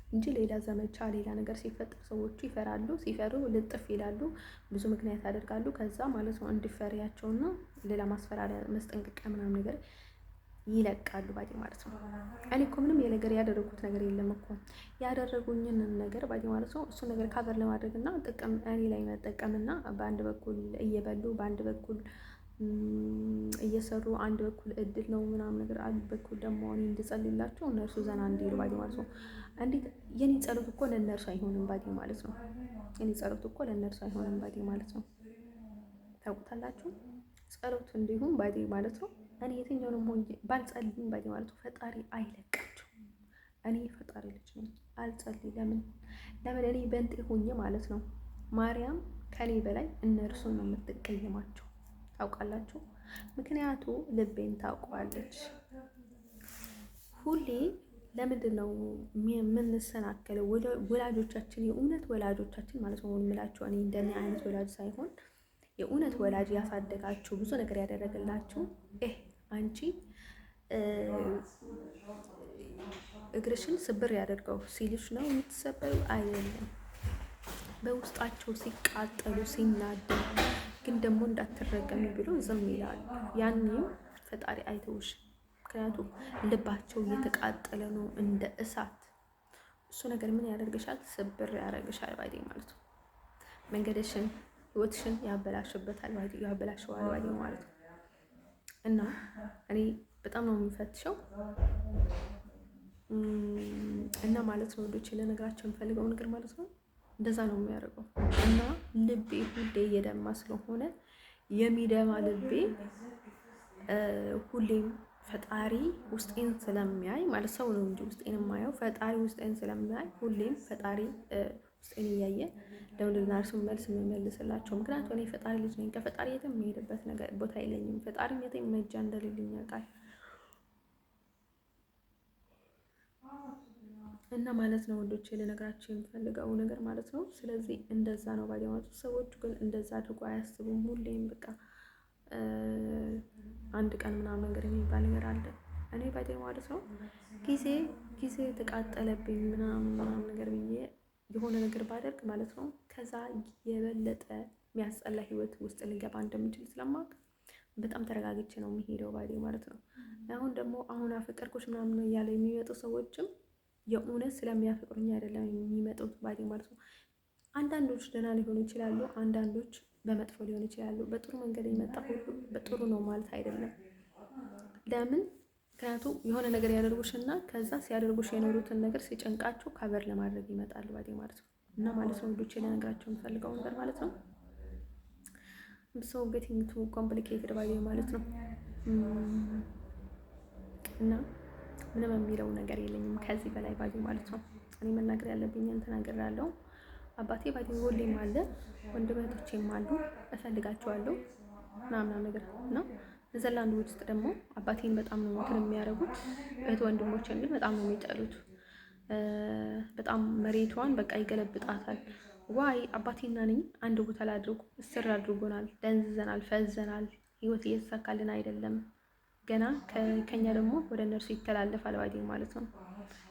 እንጂ ሌላ ዘመቻ ሌላ ነገር ሲፈጠር ሰዎቹ ይፈራሉ። ሲፈሩ ልጥፍ ይላሉ፣ ብዙ ምክንያት ያደርጋሉ። ከዛ ማለት ነው እንዲፈሪያቸውና ሌላ ማስፈራሪያ መስጠንቀቂያ ምናምን ነገር ይለቃሉ ማለት ነው። እኔ እኮ ምንም የነገር ያደረጉት ነገር የለም እኮ ያደረጉኝን ነገር ማለት ነው እሱን ነገር ካቨር ለማድረግና ጥቅም እኔ ላይ መጠቀምና በአንድ በኩል እየበሉ በአንድ በኩል እየሰሩ አንድ በኩል እድል ነው ምናምን ነገር አንድ በኩል ደግሞ እኔ እንድጸልላቸው እነርሱ ዘና እንዲሉ ማለት ነው። እንዴት የኔ ጸሎት እኮ ለእነርሱ አይሆንም ማለት ነው። የኔ ጸሎት እኮ ለእነርሱ አይሆንም ማለት ነው። ታውቁታላችሁ። ጸሎት እንዲሁም ማለት ነው እኔ የትኛውንም ሆኜ ባልጸልይም ማለት ነው ፈጣሪ አይለቃቸው። እኔ ፈጣሪ ልጅ ነኝ፣ አልጸልይ። ለምን እኔ በንጤ ሆኜ ማለት ነው ማርያም ከኔ በላይ እነርሱን ነው የምትቀየማቸው። ታውቃላችሁ። ምክንያቱ ልቤን ታውቀዋለች። ሁሌ ለምንድን ነው የምንሰናከለው? ወላጆቻችን የእውነት ወላጆቻችን ማለት ነው የምላቸው እኔ እንደኔ አይነት ወላጅ ሳይሆን የእውነት ወላጅ ያሳደጋችሁ ብዙ ነገር ያደረገላችሁ አንቺ እግርሽን ስብር ያደርገው ሲልሽ ነው የምትሰበሩ አይደለም። በውስጣቸው ሲቃጠሉ ሲናደዱ ግን ደግሞ እንዳትረገሚ ብሎ ዝም ይላሉ። ያኔም ፈጣሪ አይተውሽ። ምክንያቱም ልባቸው እየተቃጠለ ነው እንደ እሳት። እሱ ነገር ምን ያደርግሻል? ስብር ያደርግሻል ማለት ነው። መንገድሽን ህይወትሽን ያበላሽበታል ያበላሽዋል ማለት ነው። እና እኔ በጣም ነው የምፈትሸው እና ማለት ነው ወዶች ለነገራቸው የምፈልገው ነገር ማለት ነው እንደዛ ነው የሚያደርገው። እና ልቤ ሁሌ እየደማ ስለሆነ የሚደማ ልቤ ሁሌም ፈጣሪ ውስጤን ስለሚያይ ማለት ሰው ነው እንጂ ውስጤን የማየው ፈጣሪ ውስጤን ስለሚያይ ሁሌም ፈጣሪ ውስጤን እያየ ለምንድን ነው እርሱን መልስ የምመልስላቸው? ምክንያቱም እኔ ፈጣሪ ልጅ ነኝ። ከፈጣሪ የትም የምሄድበት ነገር ቦታ የለኝም። ፈጣሪም የትም መጃ እንደሌለኝ ያውቃል። እና ማለት ነው ወንዶች ልነግራቸው የምፈልገው ነገር ማለት ነው። ስለዚህ እንደዛ ነው ባዲማቱ። ሰዎቹ ግን እንደዛ አድርጎ አያስቡም። ሁሌም በቃ አንድ ቀን ምናምን ነገር የሚባል ነገር አለ። እኔ ባዲ ማለት ነው ጊዜ ተቃጠለብኝ ምናምን ነገር ብዬ የሆነ ነገር ባደርግ ማለት ነው ከዛ የበለጠ የሚያስጠላ ህይወት ውስጥ ልገባ እንደምችል ስለማውቅ በጣም ተረጋግቼ ነው የሚሄደው ባዲ ማለት ነው። አሁን አፈቀርኩሽ ምናምን እያለ የሚመጡ ሰዎችም የእውነት ስለሚያፈቅሩኝ አይደለም የሚመጡት ባዲ ማለት ነው። አንዳንዶች ደህና ሊሆኑ ይችላሉ፣ አንዳንዶች በመጥፎ ሊሆኑ ይችላሉ። በጥሩ መንገድ የመጣ ሁሉ በጥሩ ነው ማለት አይደለም። ለምን? ምክንያቱም የሆነ ነገር ያደርጉሽና ከዛ ሲያደርጉሽ የኖሩትን ነገር ሲጨንቃችሁ ካቨር ለማድረግ ይመጣል ባዲ ማለት ነው። እና ማለት ነው ወንዶቼ ለነገራቸው የምፈልገው ነገር ማለት ነው ሰው ጌቲንግ ቱ ኮምፕሊኬትድ ባዲ ማለት ነው። እና ምንም የሚለው ነገር የለኝም ከዚህ በላይ ባዲ ማለት ነው። እኔ መናገር ያለብኝን ተናግሬያለሁ። አባቴ ባዲ ሁሌም አለ፣ ወንድሞቼም አሉ፣ እፈልጋቸዋለሁ ምናምን ነገር ነው። ኔዘርላንድ ውስጥ ደግሞ አባቴን በጣም ነው እንትን የሚያደርጉት፣ እህት ወንድሞቼን ግን በጣም ነው የሚጠሉት። በጣም መሬቷን በቃ ይገለብጣታል። ዋይ አባቴና እኔ አንድ ቦታ ላይ አድርጎ እስር አድርጎናል፣ ደንዝዘናል፣ ፈዘናል። ህይወት እየተሳካልን አይደለም። ገና ከኛ ደግሞ ወደ እነርሱ ይተላለፋል ባዲ ማለት ነው።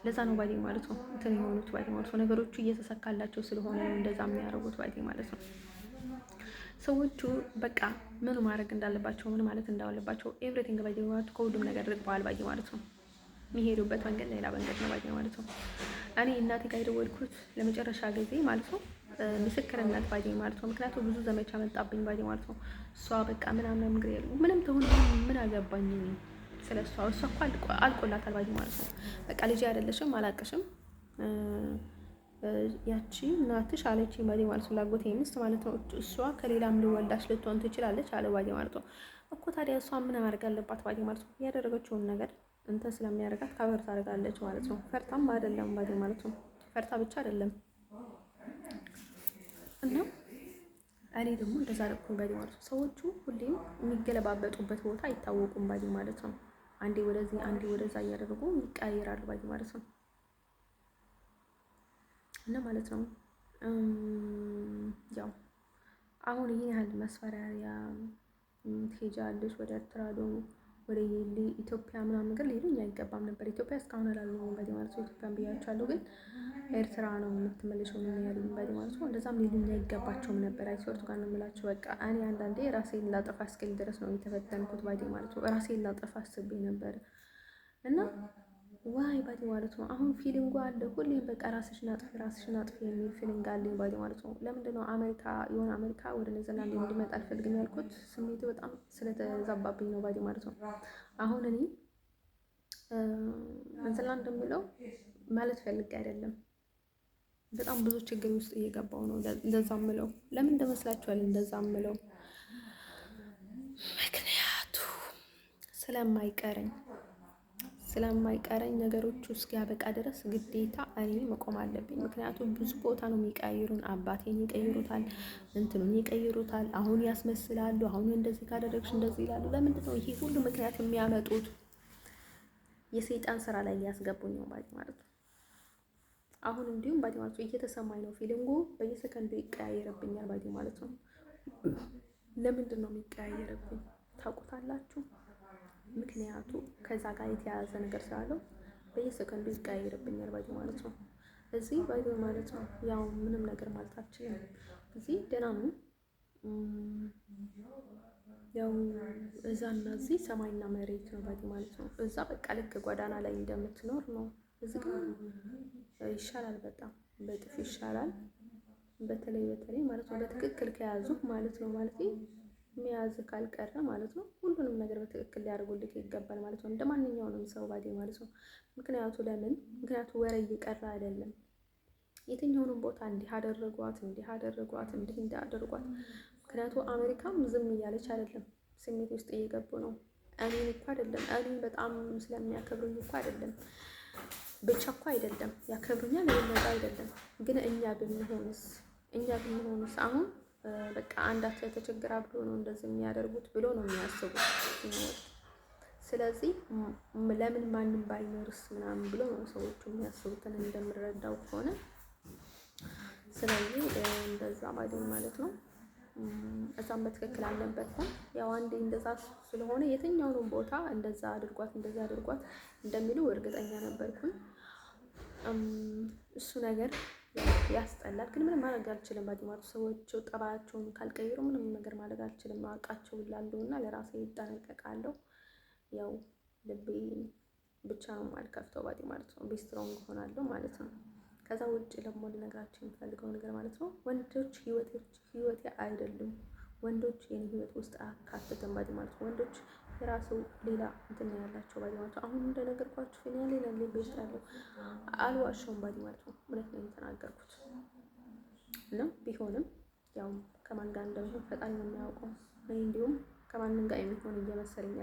ለዛ ነው ባዲ ማለት ነው እንትን የሆኑት ባዲ ማለት ነው። ነገሮቹ እየተሳካላቸው ስለሆነ ነው እንደዛ የሚያደርጉት ባዲ ማለት ነው። ሰዎቹ በቃ ምን ማድረግ እንዳለባቸው ምን ማለት እንዳለባቸው ኤቭሪቲንግ ባዲ ማለት ከሁሉም ነገር ርቀዋል ባዲ ማለት ነው። የሚሄዱበት መንገድ ሌላ መንገድ ነው ባዲ ማለት ነው። እኔ እናቴ ጋር የደወልኩት ለመጨረሻ ጊዜ ማለት ነው ምስክርነት ባዲ ማለት ነው። ምክንያቱም ብዙ ዘመቻ መጣብኝ ባዲ ማለት ነው። እሷ በቃ ምናምን ነገር ያለው ምንም ትሁን ምን አገባኝ ስለ እሷ እኮ አልቆላታል ባዲ ማለት ነው። በቃ ልጅ አይደለሽም አላቅሽም ያቺ እናትሽ አለችኝ ባዲ ማለት ነው። ላጎቴ ሚስት ማለት ነው። እሷ ከሌላም ልወልዳሽ ልትሆን ትችላለች አለ ባዲ ማለት ነው። እኮ ታዲያ እሷ ምን ማድረግ አለባት ባዲ ማለት ነው። ያደረገችውን ነገር እንትን ስለሚያደርጋት ካቨር ታደርጋለች ማለት ነው። ፈርታም አይደለም ባዲ ማለት ነው። ፈርታ ብቻ አይደለም እና እኔ ደግሞ እንደዛ አደረኩኝ ባዲ ማለት ነው። ሰዎቹ ሁሌም የሚገለባበጡበት ቦታ አይታወቁም ባዲ ማለት ነው። አንዴ ወደዚህ አንዴ ወደዛ እያደረጉ ይቀያየራሉ ባዲ ማለት ነው። እና ማለት ነው ያው አሁን ይሄን ያህል መስፈራሪያ ትሄጃለሽ ወደ ኤርትራ ወደ ኢትዮጵያ ምናምን ነገር ሊሉኝ አይገባም ነበር። ኢትዮጵያ እስካሁን አላሉኝም ባዲ ማለት ነው። ኢትዮጵያን ብያቸዋለሁ፣ ግን ኤርትራ ነው የምትመለሸው ነው ያሉኝ ባዲ ማለት ነው። እንደዛም ሊሉኝ አይገባቸውም ነበር። አይሶርቱ ጋር ነው የምላቸው። በቃ እኔ አንዳንዴ ራሴን ላጠፋ እስክል ድረስ ነው የተፈተንኩት ባዲ ማለት ነው። ራሴን ላጠፋ አስቤ ነበር እና ዋይ ባዲ ማለት ነው። አሁን ፊሊንጉ አለ ሁሌም በቃ ራስሽን አጥፊ የሚል ፊሊንግ አለኝ ባዲ ማለት ነው። ለምንድነው አሜሪካ ወደ ኔዘርላንድ እንዲመጣ አልፈልግም ያልኩት? ስሜቱ በጣም ስለተዛባብኝ ነው ባዲ ማለት ነው። አሁን እኔ ኔዘርላንድ የሚለው ማለት ፈልጌ አይደለም። በጣም ብዙ ችግር ውስጥ እየገባው ነው እንደዛ ምለው። ለምን እንደመስላችኋል እንደዛ ምለው? ምክንያቱ ስለማይቀረኝ ነገሮቹ እስኪያበቃ ድረስ ግዴታ እኔ መቆም አለብኝ። ምክንያቱም ብዙ ቦታ ነው የሚቀያይሩን። አባቴን ይቀይሩታል፣ እንትኑን ይቀይሩታል፣ አሁን ያስመስላሉ፣ አሁን እንደዚህ ካደረግሽ እንደዚህ ይላሉ። ለምንድን ነው ይሄ ሁሉ ምክንያት የሚያመጡት? የሰይጣን ስራ ላይ ያስገቡኝ ነው ባዲ ማለት ነው። አሁን እንዲሁም ባዲ ማለት ነው እየተሰማኝ ነው። ፊሊንጉ በየሰከንዱ ይቀያየርብኛል ባዲ ማለት ነው። ለምንድን ነው የሚቀያየርብኝ ታውቁታላችሁ? ምክንያቱ ከዛ ጋር የተያያዘ ነገር ስላለው በየሰከንዱ ይቀያየርብኛል ባዲ ማለት ነው። እዚህ ባዲ ማለት ነው ያው ምንም ነገር ማለት አልችልም። እዚህ ደህና ነው ያው እዛና እዚህ ሰማይና መሬት ነው ባዲ ማለት ነው። እዛ በቃ ልክ ጎዳና ላይ እንደምትኖር ነው። እዚህ ግን ይሻላል፣ በጣም በጥፍ ይሻላል። በተለይ ማለት ነው በትክክል ከያዙ ማለት ነው። ማለት መያዝ ካልቀረ ማለት ነው ሁሉንም ነገር በትክክል ሊያደርጉልህ ይገባል ማለት ነው። እንደማንኛውም ሰው ባዲ ማለት ነው። ምክንያቱ ወሬ እየቀረ አይደለም። የትኛውንም ቦታ እንዲህ አደረጓት ምክንያቱ አሜሪካም ዝም እያለች አይደለም። ስሜት ውስጥ እየገቡ ነው። እኔን እኮ አይደለም እኔን በጣም ስለሚያከብሩኝ እኮ አይደለም ብቻ እኮ አይደለም ያከብሩኛል የለዛ አይደለም። ግን እኛ ብንሆንስ አሁን በቃ አንዳቸው ተቸግራ ብሎ ነው እንደዚህ የሚያደርጉት ብሎ ነው የሚያስቡት። ስለዚህ ለምን ማንም ባይኖርስ ምናምን ብሎ ነው ሰዎቹ የሚያስቡትን እንደምረዳው ከሆነ። ስለዚህ እንደዛ ማለት ነው። እዛም በትክክል አልነበርኩም። ያው አንዴ እንደዛ ስለሆነ የትኛውንም ቦታ እንደዛ አድርጓት እንደሚሉ እርግጠኛ ነበርኩኝ። እሱ ነገር ያስጠላል፣ ግን ምንም ማድረግ አልችልም። ባዲማቱ ሰዎች ጠባያቸውን ካልቀየሩ ምንም ነገር ማድረግ አልችልም። አውቃቸው ላለሁ እና ለራሴ ይጠነቀቃለሁ። ያው ልቤ ብቻ ነው የማልከፍተው ባዲማቱ ነው። ቢስትሮንግ ሆናለሁ ማለት ነው። ከዛ ውጭ ደግሞ ልነግራቸው የምፈልገው ነገር ማለት ነው ወንዶች ህይወቴ አይደሉም። ወንዶች የኔ ህይወት ውስጥ አካተተን ባዲማቱ ወንዶች የራሱ ሌላ እንትን ነው ያላቸው ባዲማቱ። አሁን እንደነገርኳችሁ ፊልም ሌላ ቤት ያለው አልዋሸውም ባዲማቱ እውነት ነው የተናገርኩት። እና ቢሆንም ያው ከማን ጋር እንደሆነ ፈጣሪ ነው የሚያውቀው። እኔ እንዲሁም ከማንም ጋር የሚሆን እየመሰለኝ